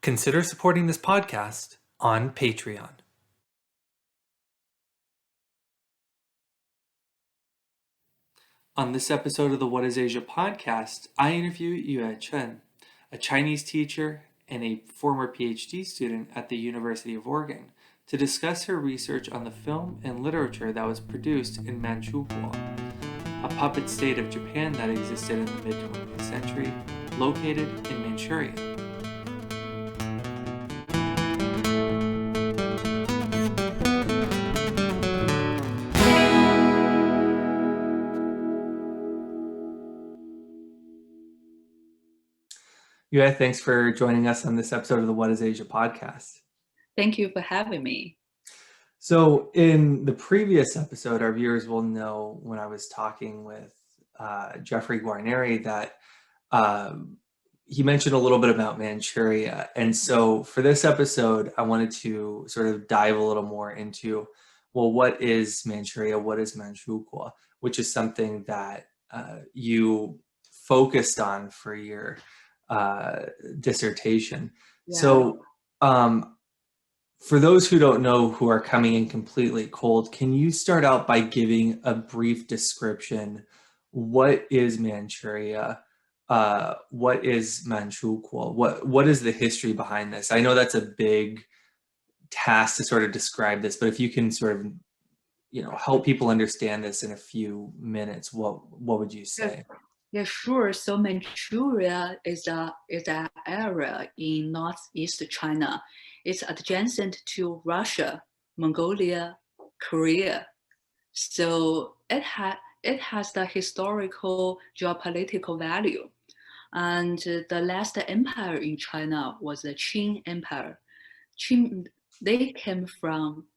Consider supporting this podcast on Patreon. On this episode of the What is Asia podcast, I interview Yue Chen, a Chinese teacher and a former Ph.D. student at the University of Oregon, to discuss her research on the film and literature that was produced in Manchukuo, a puppet state of Japan that existed in the mid-20th century, located in Manchuria. Yue, thanks for joining us on this episode of the What is Asia podcast. Thank you for having me. So in the previous episode, our viewers will know when I was talking with Jeffrey Guarneri that he mentioned a little bit about Manchuria. And so for this episode, I wanted to sort of dive a little more into, well, what is Manchuria? What is Manchukuo? Which is something that you focused on for your dissertation. Yeah. So for those who don't know, who are coming in completely cold, can you start out by giving a brief description? What is Manchuria? What is Manchukuo? What is the history behind this? I know that's a big task to sort of describe this, but if you can sort of, help people understand this in a few minutes, what would you say? Yeah, sure. So Manchuria is an area in northeast China. It's adjacent to Russia, Mongolia, Korea. So it has the historical geopolitical value. And the last empire in China was the Qing Empire. They came from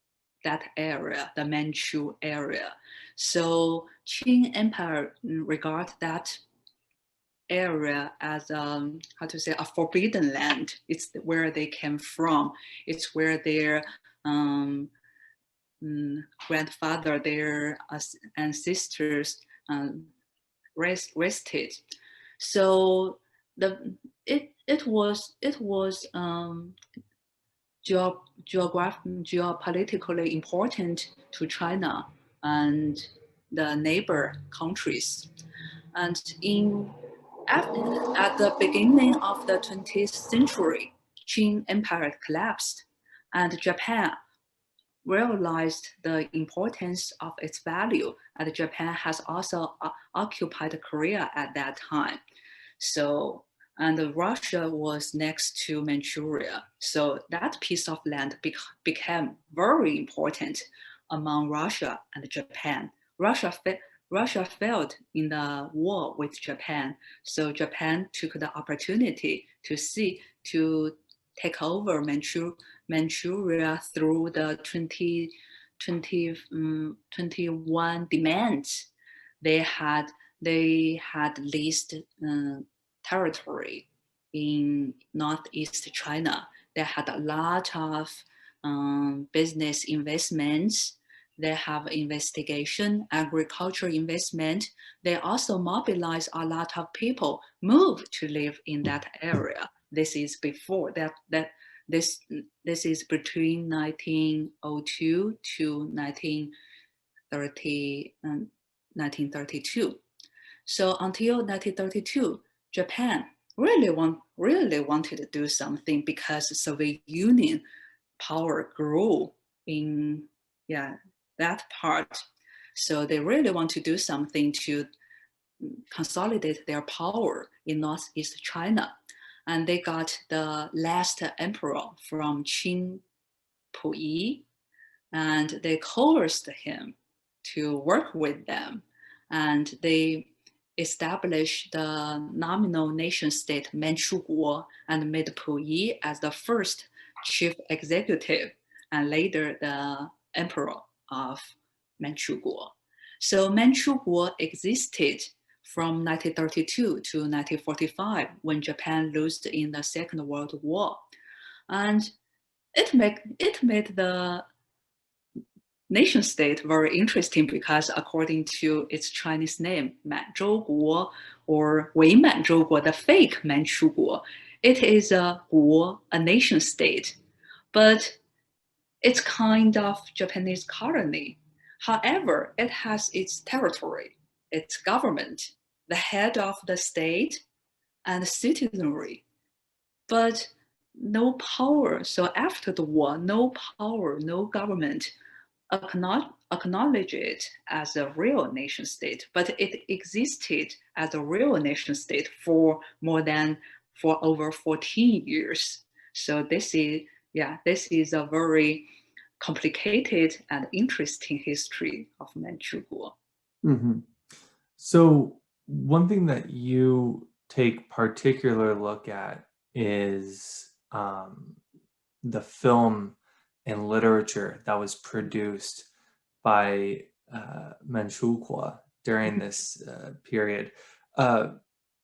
that area, the Manchu area. So Qing Empire regard that area as a forbidden land. It's where they came from. It's where their grandfather, their ancestors rested. So it was geopolitically important to China and the neighbor countries. And at the beginning of the 20th century, Qing Empire collapsed, and Japan realized the importance of its value, and Japan has also occupied Korea at that time. So, and Russia was next to Manchuria. So that piece of land became very important among Russia and Japan. Russia failed in the war with Japan. So Japan took the opportunity to take over Manchuria through the 2021 demands. They had leased territory in northeast China. They had a lot of business investments. They have investigation, agriculture investment. They also mobilize a lot of people, move to live in that area. This is before that this is between 1902 to 1932. So until 1932, Japan really wanted to do something because the Soviet Union power grew in that part. So they really want to do something to consolidate their power in northeast China. And they got the last emperor from Qing Puyi, and they coerced him to work with them. And they established the nominal nation state Manchukuo and made Puyi as the first chief executive and later the emperor of Manchukuo. So Manchukuo existed from 1932 to 1945 when Japan lost in the Second World War. And it made the nation state very interesting because according to its Chinese name, Manchukuo or Wei Manchukuo, the fake Manchukuo, It is a guo, a nation state, but it's kind of Japanese colony. However, it has its territory, its government, the head of the state, and citizenry, but no power. So after the war, no power, no government acknowledge it as a real nation state, but it existed as a real nation state for over 14 years. So this is a very complicated and interesting history of Manchukuo. Hmm. So one thing that you take particular look at is the film and literature that was produced by Manchukuo during this period. Uh,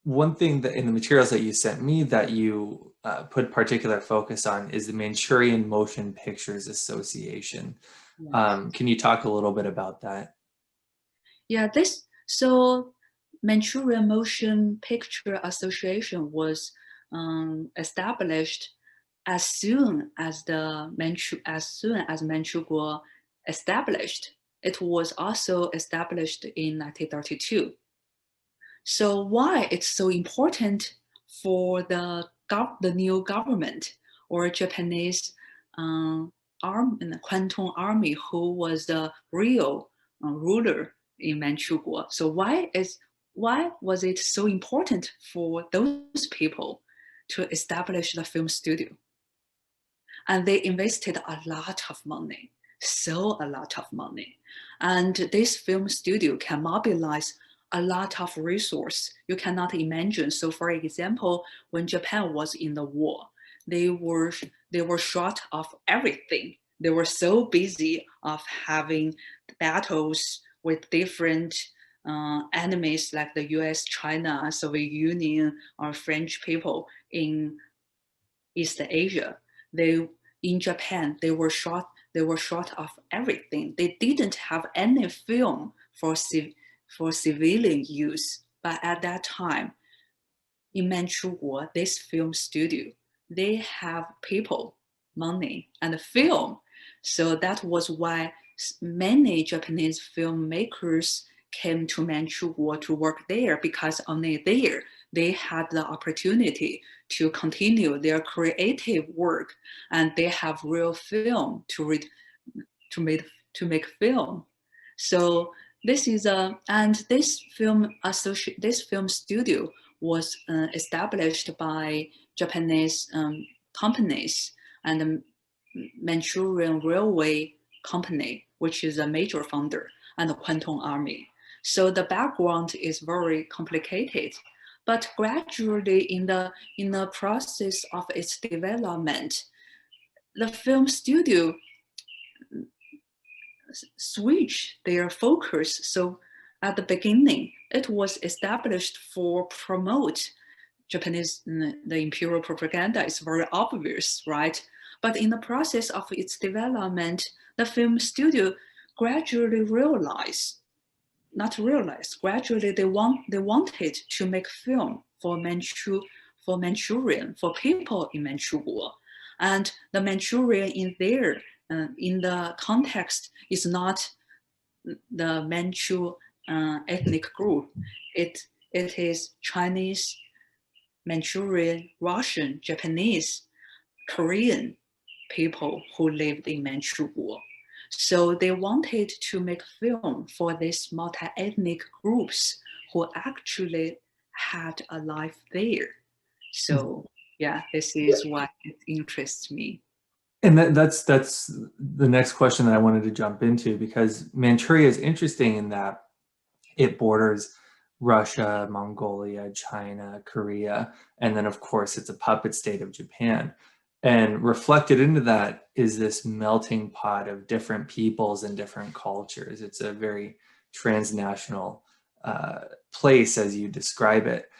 One thing that in the materials that you sent me that you put particular focus on is the Manchurian Motion Pictures Association. Yes. Can you talk a little bit about that? Yeah, this so Manchuria Motion Picture Association was established as soon as Manchukuo established. It was also established in 1932. So why it's so important for the new government or Japanese the Kwantung Army, who was the real ruler in Manchukuo? So why was it so important for those people to establish the film studio? And they invested a lot of money, so a lot of money. And this film studio can mobilize a lot of resource you cannot imagine. So for example, when Japan was in the war, they were they were short of everything. They were so busy of having battles with different enemies like the US, China, Soviet Union, or French people in East Asia. They in Japan they were short of everything. They didn't have any film for civilian use. But at that time, in Manchukuo, this film studio, they have people, money, and film. So that was why many Japanese filmmakers came to Manchukuo to work there, because only there they had the opportunity to continue their creative work, and they have real film to read to make film. So this is a and this film studio was established by Japanese companies and the Manchurian Railway Company, which is a major funder, and the Kwantung Army. So the background is very complicated, but gradually in the process of its development, the film studio switch their focus. So at the beginning, it was established for promote Japanese, the imperial propaganda is very obvious, right? But in the process of its development, the film studio gradually not realized, gradually they wanted to make film for Manchurian, for people in Manchukuo. And the Manchurian in the context is not the Manchu ethnic group. It is Chinese, Manchurian, Russian, Japanese, Korean people who lived in Manchukuo. So they wanted to make film for these multi-ethnic groups who actually had a life there. So yeah, this is what interests me. And that's the next question that I wanted to jump into, because Manchuria is interesting in that it borders Russia, Mongolia, China, Korea, and then of course it's a puppet state of Japan. And reflected into that is this melting pot of different peoples and different cultures. It's a very transnational place, as you describe it.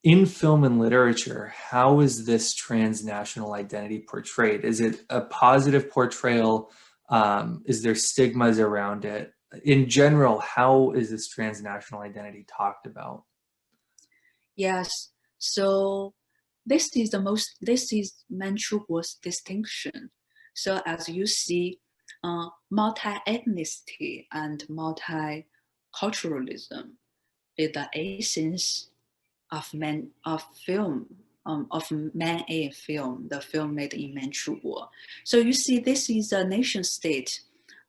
In film and literature, how is this transnational identity portrayed? Is it a positive portrayal? Is there stigmas around it? In general, how is this transnational identity talked about? Yes. So this is Manchukuo's distinction. So as you see, multi-ethnicity and multiculturalism is the essence of film, of Man-A film, the film made in Manchukuo. So you see, this is a nation state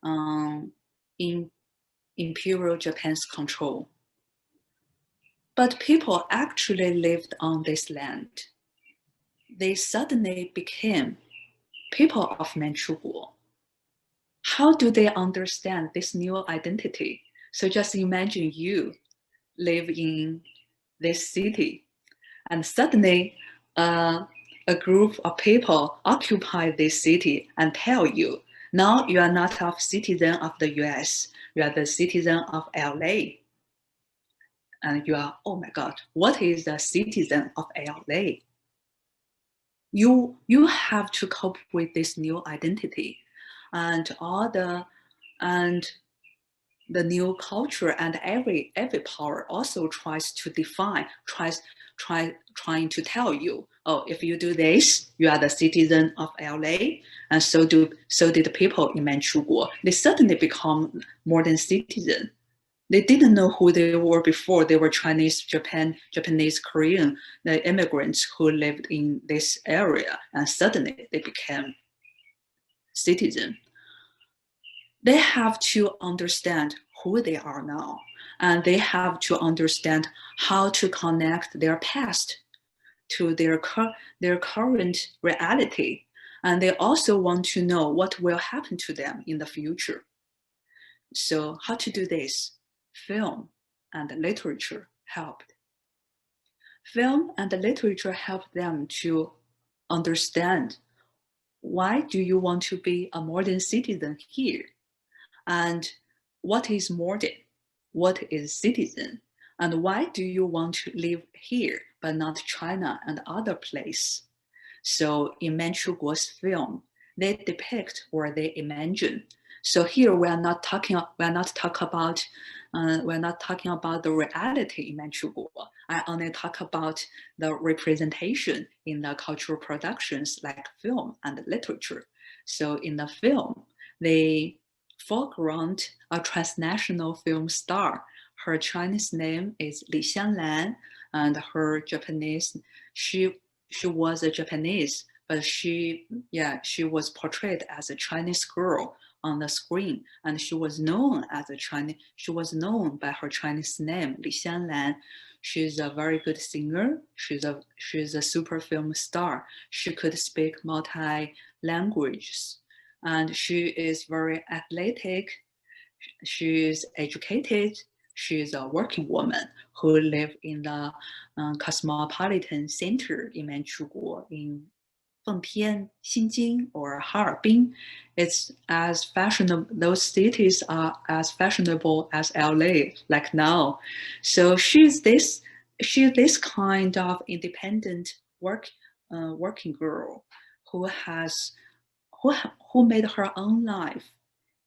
in Imperial Japan's control. But people actually lived on this land. They suddenly became people of Manchukuo. How do they understand this new identity? So just imagine you live in this city, and suddenly a group of people occupy this city and tell you, now you are not a citizen of the US, you are the citizen of LA. And you are, oh my God, what is a citizen of LA? You have to cope with this new identity and and the new culture, and every power also tries to define, trying to tell you, oh, if you do this, you are the citizen of LA, and so did the people in Manchukuo. They suddenly become modern citizen. They didn't know who they were before. They were Japanese, Korean, the immigrants who lived in this area, and suddenly they became citizen. They have to understand who they are now, and they have to understand how to connect their past to their current reality. And they also want to know what will happen to them in the future. So how to do this? Film and literature helped. Film and literature helped them to understand, why do you want to be a modern citizen here? And what is modern? What is citizen? And why do you want to live here but not China and other place? So in Manchukuo's film, they depict or they imagine. So here we're not talking about the reality in Manchukuo. I only talk about the representation in the cultural productions like film and literature. So in the film, they foreground a transnational film star. Her Chinese name is Li Xianglan, and her Japanese, she was a Japanese, but she was portrayed as a Chinese girl on the screen, and she was known by her Chinese name, Li Xianlan. She's a very good singer. She's a super film star. She could speak multi languages, and she is very athletic. She is educated. She is a working woman who lives in the cosmopolitan center in Manchukuo, in Fengtian, Xinjing, or Harbin. It's as fashionable. Those cities are as fashionable as LA, like now. So she's this kind of independent working girl who has who made her own life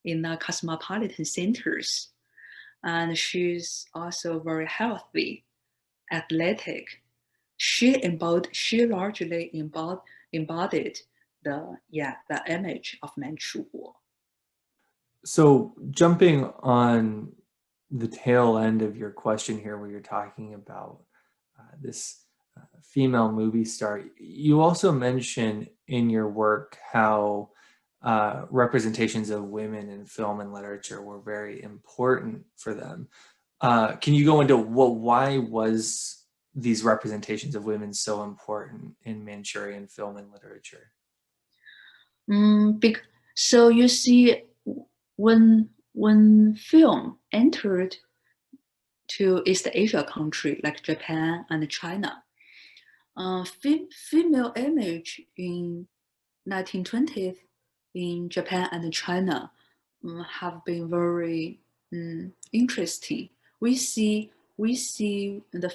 in the cosmopolitan centers. And she's also very healthy, athletic. She largely embodied the image of Manchukuo. So jumping on the tail end of your question here, where you're talking about this female movie star, you also mention in your work how representations of women in film and literature were very important for them. Can you go into why was these representations of women so important in Manchurian film and literature? So you see, when film entered to East Asia country like Japan and China, female image in 1920s in Japan and China have been very interesting. We see the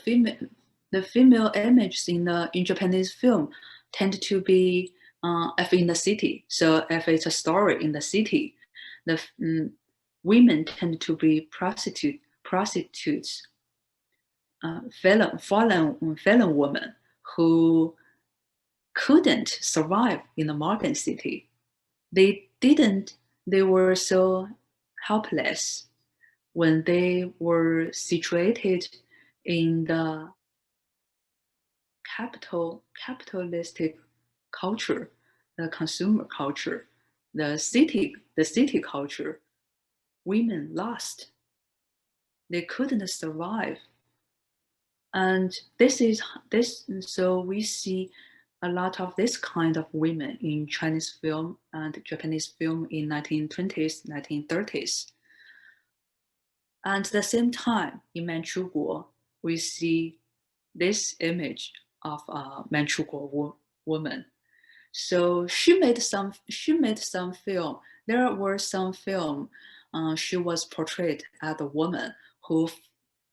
female images in Japanese film tend to be if in the city. So if it's a story in the city, the women tend to be prostitutes, fallen women who couldn't survive in the modern city. They didn't, they were so helpless when they were situated in the capitalistic culture, the consumer culture, the city culture. Women lost. They couldn't survive. And so we see a lot of this kind of women in Chinese film and Japanese film in 1920s, 1930s. And at the same time, in Manchukuo, we see this image of a Manchukuo woman. So she made some film. There were some film. She was portrayed as a woman who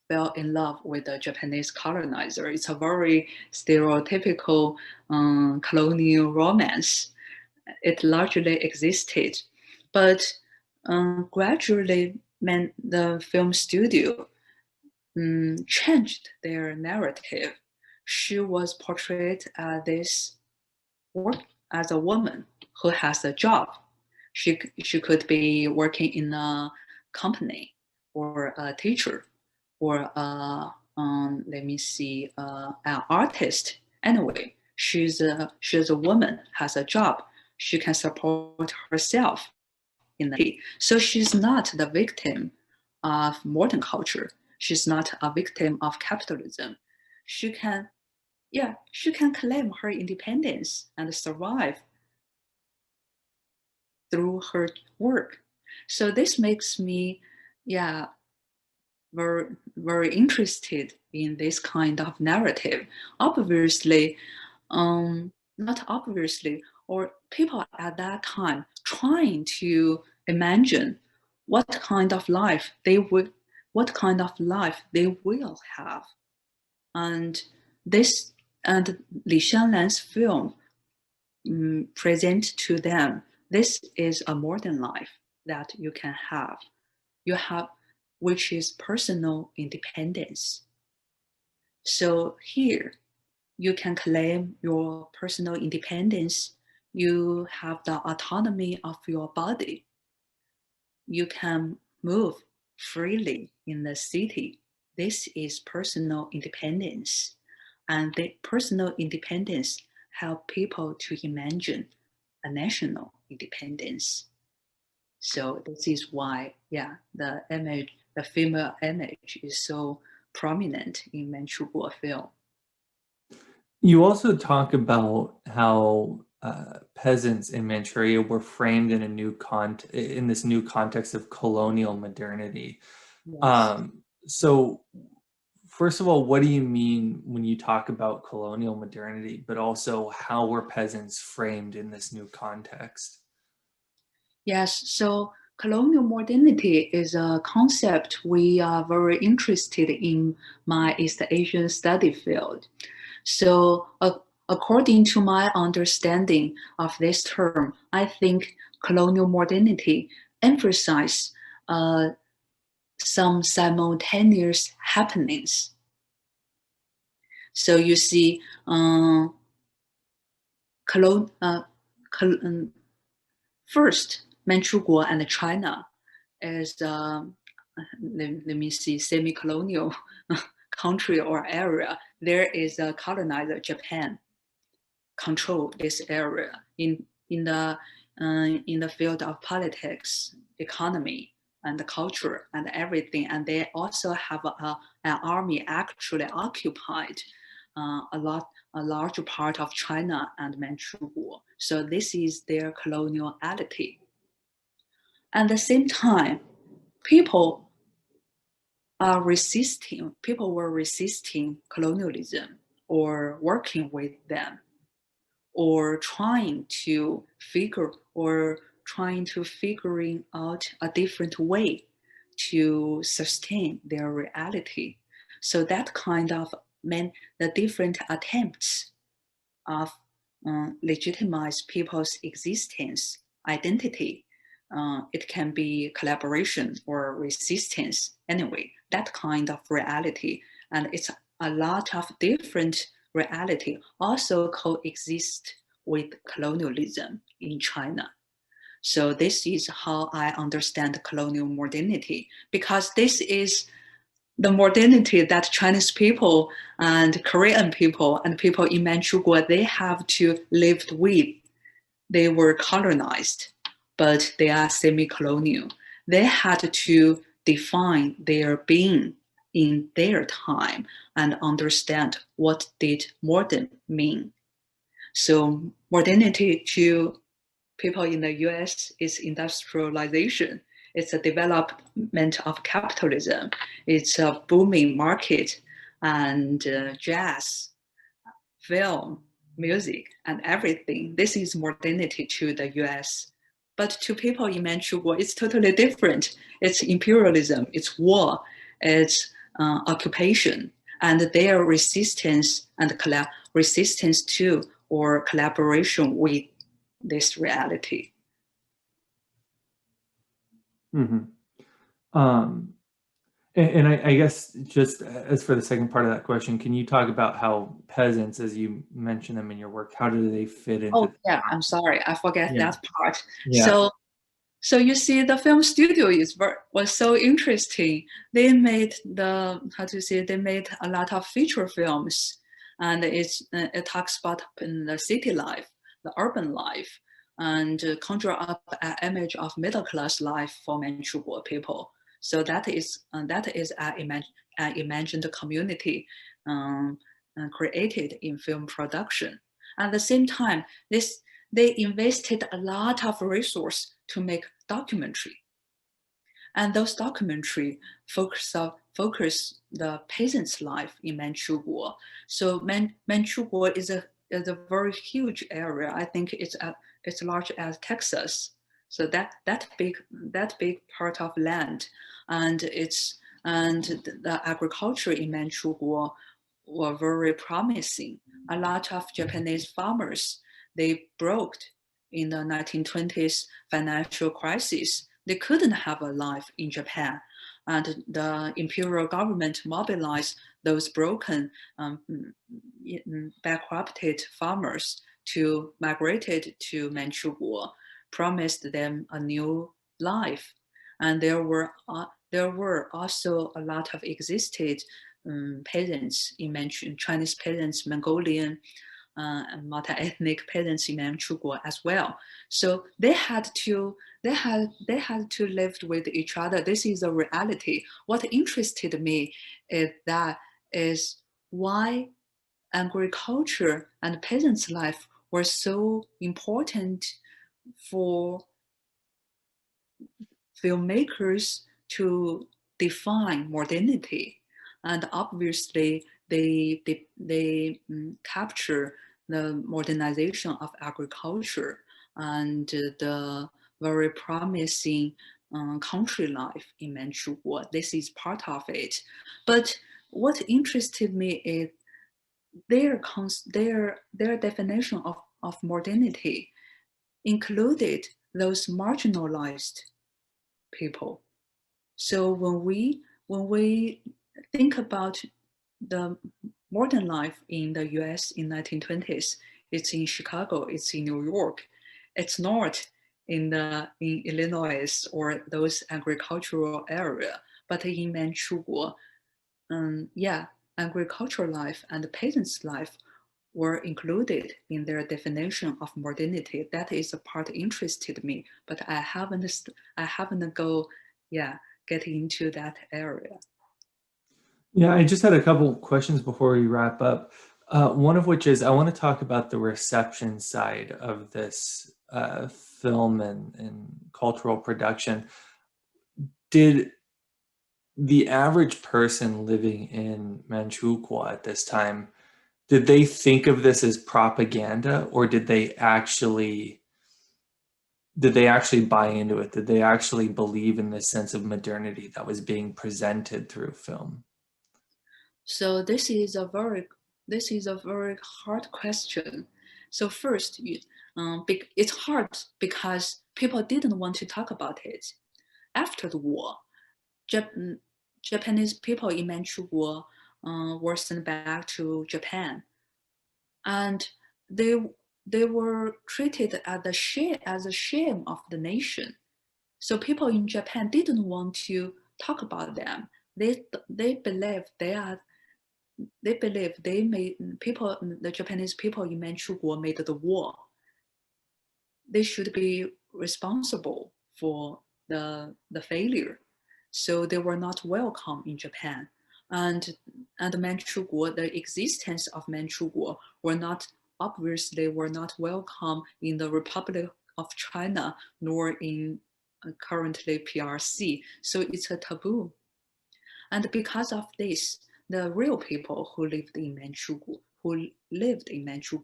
fell in love with a Japanese colonizer. It's a very stereotypical colonial romance. It largely existed, but gradually, the film studio changed their narrative. She was portrayed as this work as a woman who has a job. She could be working in a company or a teacher or let me see, an artist. Anyway, she's a woman, has a job. She can support herself in the city. So she's not the victim of modern culture. She's not a victim of capitalism. She can, yeah, she can claim her independence and survive through her work. So this makes me, yeah, very interested in this kind of narrative. Obviously, not obviously, or people at that time trying to imagine what kind of life they will have, and this and Li Xianlan's film present to them, this is a modern life that you can have. You have, which is personal independence. So here, you can claim your personal independence. You have the autonomy of your body. You can move freely in the city. This is personal independence. And the personal independence help people to imagine a national independence. So this is why, yeah, the female image is so prominent in Manchukuo film. You also talk about how peasants in Manchuria were framed in in this new context of colonial modernity. Yes. So, first of all, what do you mean when you talk about colonial modernity? But also, how were peasants framed in this new context? Yes, so colonial modernity is a concept we are very interested in my East Asian study field. So, according to my understanding of this term, I think colonial modernity emphasizes some simultaneous happenings. So you see, colon, col- um, first, Manchukuo and China as let me see, semi-colonial country or area. There is a colonizer, Japan, control this area in the field of politics, economy, and the culture and everything. And they also have an army actually occupied a large part of China and Manchukuo. So this is their coloniality. At the same time, people people were resisting colonialism or working with them or trying to figuring out a different way to sustain their reality. So that kind of meant the different attempts of legitimize people's existence, identity. It can be collaboration or resistance. Anyway, that kind of reality. And it's a lot of different reality also coexist with colonialism in China. So this is how I understand colonial modernity, because this is the modernity that Chinese people and Korean people and people in Manchukuo, they have to live with. They were colonized, but they are semi-colonial. They had to define their being in their time and understand what did modern mean. So modernity to people in the US is industrialization. It's a development of capitalism. It's a booming market, and jazz, film, music, and everything. This is modernity to the US. But to people in Manchukuo, it's totally different. It's imperialism, it's war, it's occupation, and their resistance and resistance to or collaboration with this reality. Mm-hmm. Um, and I guess just as for the second part of that question, can you talk about how peasants, as you mention them in your work, how do they fit into Oh the yeah, I'm narrative? sorry, I forget Yeah, that part. yeah. So you see, the film studio was so interesting. They made they made a lot of feature films, and it talks about the city life, the urban life, and conjure up an image of middle class life for Manchukuo people. So that is an imagined community um, created in film production. At the same time, they invested a lot of resource to make documentary, and those documentary focus the peasants' life in Manchukuo. So Manchukuo is a very huge area. I think it's large as Texas. So that big part of land, and the agriculture in Manchukuo were very promising. A lot of Japanese farmers, they broke in the 1920s financial crisis. They couldn't have a life in Japan, and the imperial government mobilized those broken, bankrupted farmers to migrated to Manchukuo, promised them a new life, and there were also a lot of existed peasants in Chinese peasants, Mongolian, and multi-ethnic peasants in Manchukuo as well. So they had to live with each other. This is a reality. What interested me is that is why agriculture and peasants' life were so important for filmmakers to define modernity. And obviously, they capture the modernization of agriculture and the very promising country life in Manchukuo. This is part of it. But what interested me is their definition of modernity included those marginalized people. So when we think about the modern life in the US in 1920s, it's in Chicago, it's in New York, it's not in Illinois or those agricultural area, but in Manchukuo, yeah, agricultural life and peasants' life were included in their definition of modernity. That is a part interested me, but I haven't yeah, get into that area. Yeah, I just had a couple questions before we wrap up. One of which is I want to talk about the reception side of this film and cultural production. Did the average person living in Manchukuo at this time, did they think of this as propaganda, or did they actually buy into it? Did they actually believe in this sense of modernity that was being presented through film? So this is a very hard question. So first, it's hard because people didn't want to talk about it. After the war, Jap- Japanese people in Manchukuo were sent back to Japan. and they they were treated as a shame of the nation. So people in Japan didn't want to talk about them. They believe they made people, the Japanese people in Manchukuo made the war. They should be responsible for the failure. So they were not welcome in Japan. And Manchukuo, the existence of Manchukuo were not welcome in the Republic of China nor in currently PRC. So it's a taboo. And because of this, the real people who lived in Manchukuo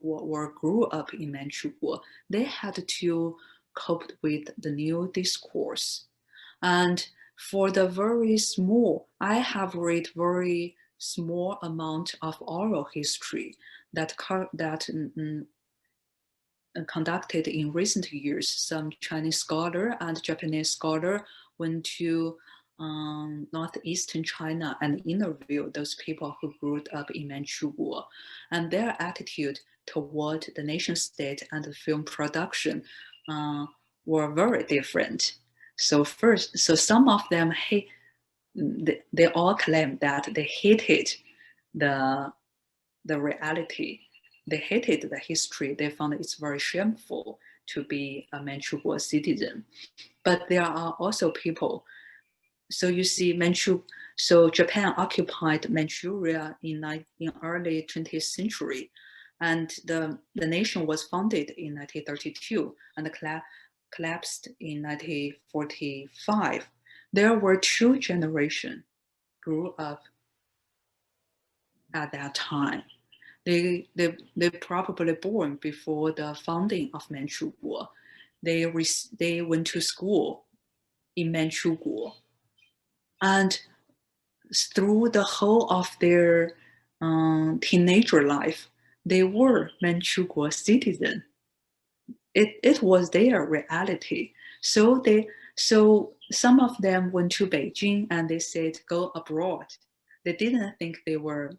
or grew up in Manchukuo, they had to cope with the new discourse. And for the very small, I have read very small amount of oral history that conducted in recent years. Some Chinese scholar and Japanese scholar went to northeastern China and interviewed those people who grew up in Manchukuo, and their attitude toward the nation state and the film production were very different. So some of them they all claim that they hated the reality. They hated the history. They found it's very shameful to be a Manchukuo citizen. But there are also people. So you see, so Japan occupied Manchuria in early 20th century, and the nation was founded in 1932 and collapsed in 1945. There were two generations grew up at that time. They probably born before the founding of Manchukuo. They went to school in Manchukuo, and through the whole of their teenager life, they were Manchukuo citizen. It was their reality. So some of them went to Beijing and they said go abroad. They didn't think they were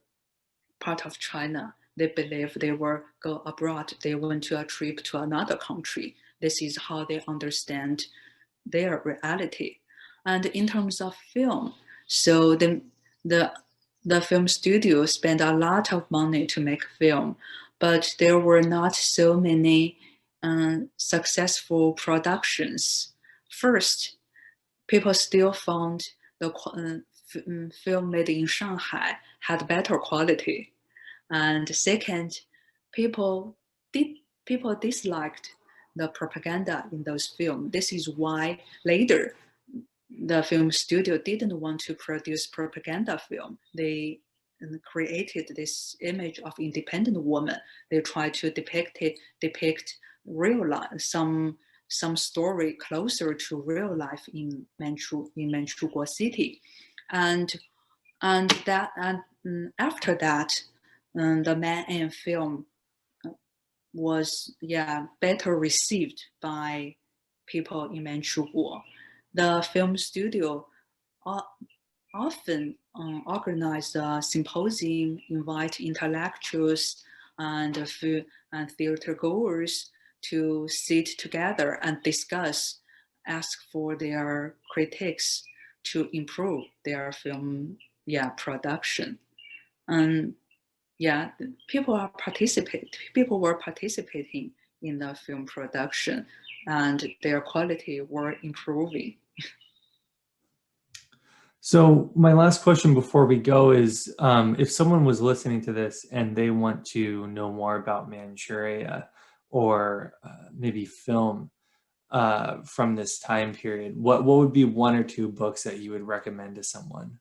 part of China. They believe they were go abroad. They went to a trip to another country. This is how they understand their reality. And in terms of film, so the the film studio spent a lot of money to make film, but there were not so many successful productions. First, people still found the film made in Shanghai had better quality. And second, people people disliked the propaganda in those films. This is why later the film studio didn't want to produce propaganda film. They created this image of independent woman. They tried to depict real life, some story closer to real life in Manchukuo city, and after that, the Man and film was better received by people in Manchukuo. The film studio often organize a symposium, invite intellectuals and theater goers to sit together and discuss, ask for their critics to improve their film production. And people were participating in the film production and their quality were improving. So my last question before we go is, if someone was listening to this and they want to know more about Manchuria or maybe film from this time period, what would be one or two books that you would recommend to someone?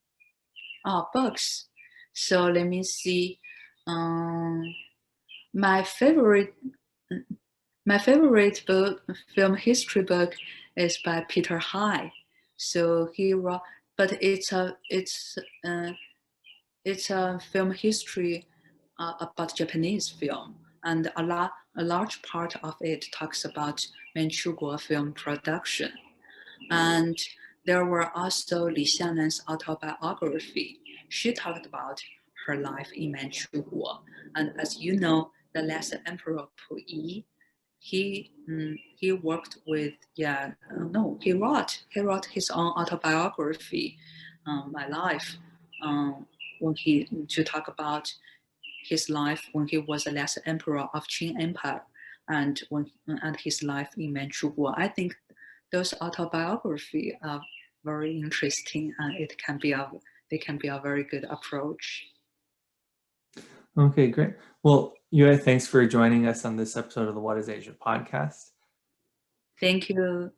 Books. So let me see. Um, my favorite book, film history book, is by Peter High. So he wrote, but it's a film history about Japanese film, and a large part of it talks about Manchukuo film production. And there were also Li Xianan's autobiography. She talked about her life in Manchukuo. And as you know, the last emperor Puyi. He worked with no he wrote his own autobiography, My Life, when he to talk about his life when he was the last emperor of Qing Empire, and his life in Manchukuo. I think those autobiography are very interesting, and they can be a very good approach. Okay, great. Well, Yue, thanks for joining us on this episode of the What is Asia podcast. Thank you.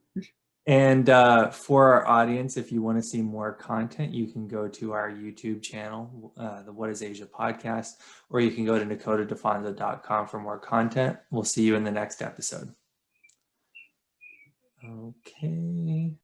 And for our audience, if you want to see more content, you can go to our YouTube channel, the What is Asia podcast, or you can go to nakotadefonso.com for more content. We'll see you in the next episode. Okay.